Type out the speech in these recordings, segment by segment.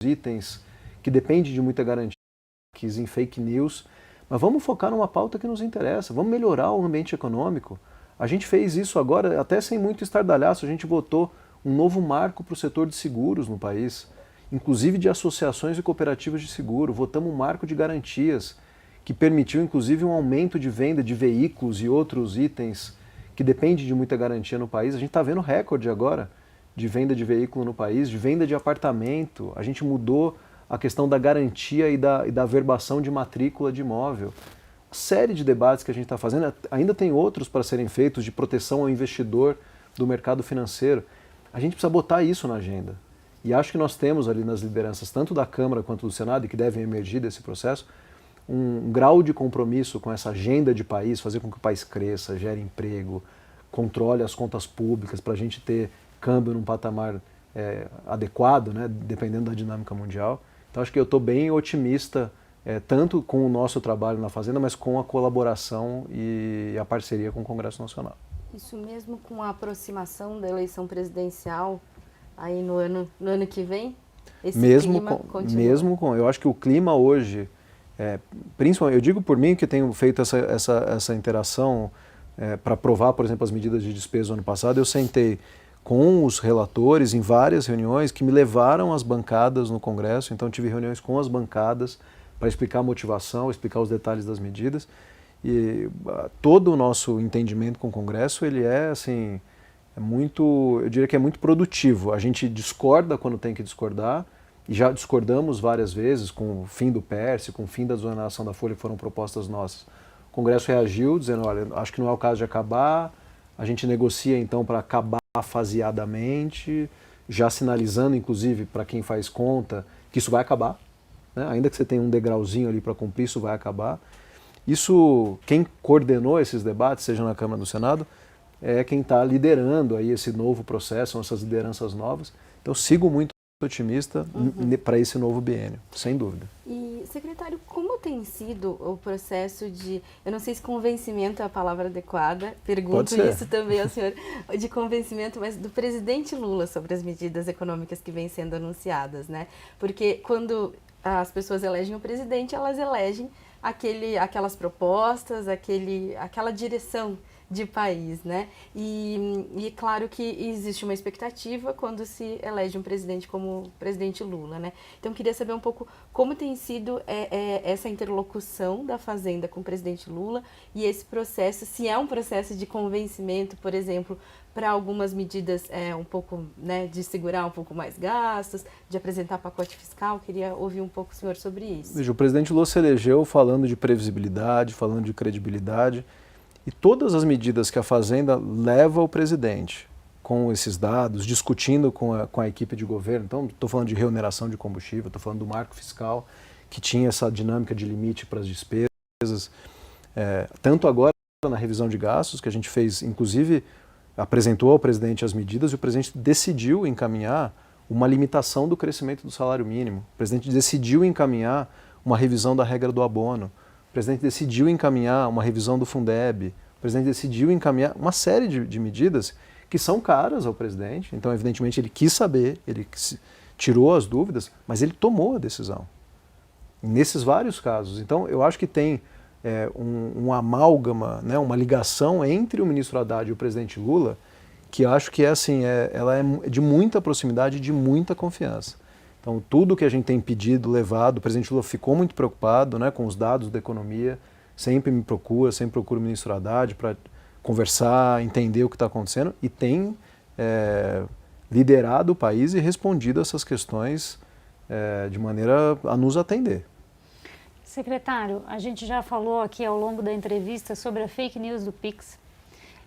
itens que dependem de muita garantia em fake news, mas vamos focar numa pauta que nos interessa, vamos melhorar o ambiente econômico. A gente fez isso agora, até sem muito estardalhaço, a gente votou um novo marco para o setor de seguros no país, inclusive de associações e cooperativas de seguro. Votamos um marco de garantias, que permitiu inclusive um aumento de venda de veículos e outros itens que dependem de muita garantia no país. A gente está vendo recorde agora de venda de veículo no país, de venda de apartamento. A gente mudou a questão da garantia e da averbação de matrícula de imóvel. Uma série de debates que a gente está fazendo, ainda tem outros para serem feitos de proteção ao investidor do mercado financeiro. A gente precisa botar isso na agenda. E acho que nós temos ali nas lideranças, tanto da Câmara quanto do Senado, e que devem emergir desse processo, um grau de compromisso com essa agenda de país, fazer com que o país cresça, gere emprego, controle as contas públicas para a gente ter câmbio num patamar adequado, né, dependendo da dinâmica mundial. Então acho que eu estou bem otimista, tanto com o nosso trabalho na Fazenda, mas com a colaboração e a parceria com o Congresso Nacional. Isso mesmo com a aproximação da eleição presidencial aí no ano que vem? Esse clima continua? Eu acho que o clima hoje, principalmente, eu digo por mim que tenho feito essa interação para aprovar, por exemplo, as medidas de despesa do ano passado, eu sentei com os relatores em várias reuniões que me levaram às bancadas no Congresso, então tive reuniões com as bancadas para explicar a motivação, explicar os detalhes das medidas, e todo o nosso entendimento com o Congresso, ele assim, eu diria que é muito produtivo. A gente discorda quando tem que discordar, e já discordamos várias vezes com o fim do PERSE, com o fim da desoneração da folha, que foram propostas nossas. O Congresso reagiu dizendo, olha, acho que não é o caso de acabar, a gente negocia então para acabar faseadamente, já sinalizando inclusive para quem faz conta que isso vai acabar, né? Ainda que você tenha um degrauzinho ali para cumprir, isso vai acabar. Isso, quem coordenou esses debates, seja na Câmara ou no Senado, é quem está liderando aí esse novo processo, são essas lideranças novas. Então sigo muito otimista para esse novo biênio, sem dúvida. E, secretário, como tem sido o processo de, eu não sei se convencimento é a palavra adequada, pergunto isso também ao senhor, de convencimento, mas do presidente Lula sobre as medidas econômicas que vêm sendo anunciadas, né? Porque quando as pessoas elegem o presidente, elas elegem aquelas propostas, aquela direção de país, né? E claro que existe uma expectativa quando se elege um presidente como o presidente Lula, né? Então queria saber um pouco como tem sido essa interlocução da Fazenda com o presidente Lula e esse processo, se é um processo de convencimento, por exemplo, para algumas medidas um pouco, né, de segurar um pouco mais gastos, de apresentar pacote fiscal. Queria ouvir um pouco o senhor sobre isso. Veja, o presidente Lula se elegeu falando de previsibilidade, falando de credibilidade, e todas as medidas que a Fazenda leva ao presidente com esses dados, discutindo com a equipe de governo, então estou falando de reoneração de combustível, estou falando do marco fiscal, que tinha essa dinâmica de limite para as despesas, tanto agora na revisão de gastos, que a gente fez, inclusive, apresentou ao presidente as medidas e o presidente decidiu encaminhar uma limitação do crescimento do salário mínimo. O presidente decidiu encaminhar uma revisão da regra do abono. O presidente decidiu encaminhar uma revisão do Fundeb. O presidente decidiu encaminhar uma série de medidas que são caras ao presidente. Então, evidentemente, ele quis saber, ele tirou as dúvidas, mas ele tomou a decisão. Nesses vários casos. Então, eu acho que tem um amálgama, né, uma ligação entre o ministro Haddad e o presidente Lula, que acho que ela é de muita proximidade e de muita confiança. Então, tudo que a gente tem pedido, levado, o presidente Lula ficou muito preocupado, né, com os dados da economia, sempre me procura, sempre procura o ministro Haddad para conversar, entender o que está acontecendo, e tem liderado o país e respondido essas questões de maneira a nos atender. Secretário, a gente já falou aqui ao longo da entrevista sobre a fake news do Pix.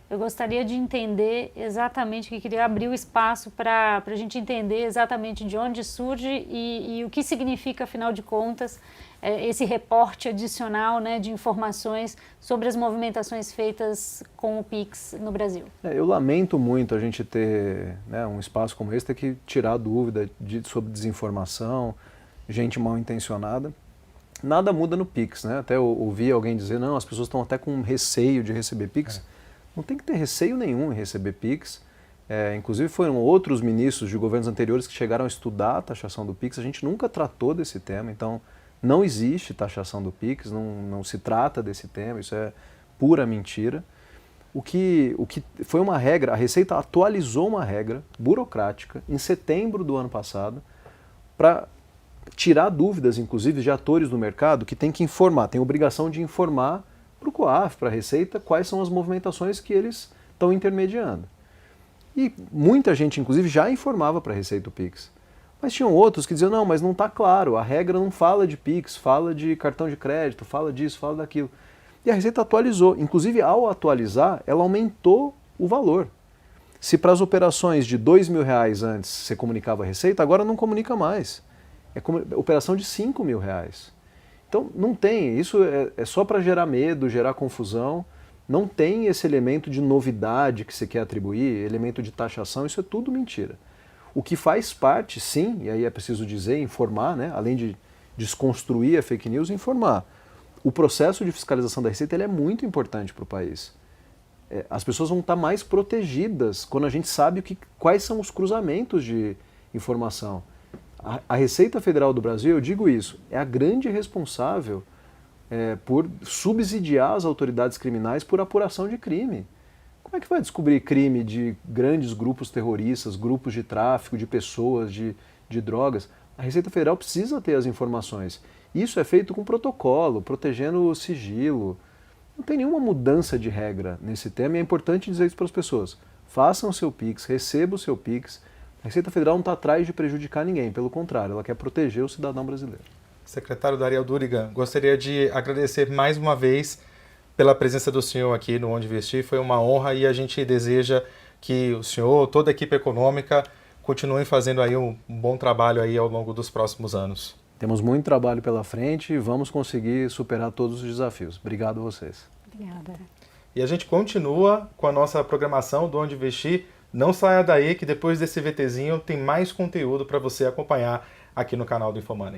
Eu gostaria de entender exatamente, que queria abrir o espaço para a gente entender exatamente de onde surge e o que significa, afinal de contas, esse reporte adicional, né, de informações sobre as movimentações feitas com o Pix no Brasil. Eu lamento muito a gente ter, né, um espaço como esse, ter que tirar dúvida sobre desinformação, gente mal intencionada. Nada muda no Pix, né? Até eu ouvi alguém dizer, não, as pessoas estão até com receio de receber Pix. Não tem que ter receio nenhum em receber Pix. Inclusive foram outros ministros de governos anteriores que chegaram a estudar a taxação do PIX. A gente nunca tratou desse tema, então não existe taxação do PIX, não se trata desse tema, isso é pura mentira. O que foi uma regra, a Receita atualizou uma regra burocrática em setembro do ano passado para tirar dúvidas, inclusive, de atores do mercado que tem que informar, tem obrigação de informar para o COAF, para a Receita, quais são as movimentações que eles estão intermediando. E muita gente, inclusive, já informava para a Receita o PIX. Mas tinham outros que diziam, não, mas não está claro, a regra não fala de PIX, fala de cartão de crédito, fala disso, fala daquilo. E a Receita atualizou. Inclusive, ao atualizar, ela aumentou o valor. Se para as operações de R$2.000 antes você comunicava a Receita, agora não comunica mais. É operação de R$5.000. Então, não tem. Isso é só para gerar medo, gerar confusão. Não tem esse elemento de novidade que você quer atribuir, elemento de taxação, isso é tudo mentira. O que faz parte, sim, e aí é preciso dizer, informar, né? Além de desconstruir a fake news, informar. O processo de fiscalização da Receita ele é muito importante para o país. As pessoas vão estar mais protegidas quando a gente sabe quais são os cruzamentos de informação. A Receita Federal do Brasil, eu digo isso, é a grande responsável por subsidiar as autoridades criminais por apuração de crime. Como é que vai descobrir crime de grandes grupos terroristas, grupos de tráfico de pessoas, de drogas? A Receita Federal precisa ter as informações. Isso é feito com protocolo, protegendo o sigilo. Não tem nenhuma mudança de regra nesse tema e é importante dizer isso para as pessoas. Façam o seu PIX, recebam o seu PIX. A Receita Federal não está atrás de prejudicar ninguém, pelo contrário, ela quer proteger o cidadão brasileiro. Secretário Dariel Durigan, gostaria de agradecer mais uma vez pela presença do senhor aqui no Onde Investir. Foi uma honra e a gente deseja que o senhor, toda a equipe econômica, continuem fazendo aí um bom trabalho aí ao longo dos próximos anos. Temos muito trabalho pela frente e vamos conseguir superar todos os desafios. Obrigado a vocês. Obrigada. E a gente continua com a nossa programação do Onde Investir. Não saia daí que depois desse VTzinho tem mais conteúdo para você acompanhar aqui no canal do InfoMoney.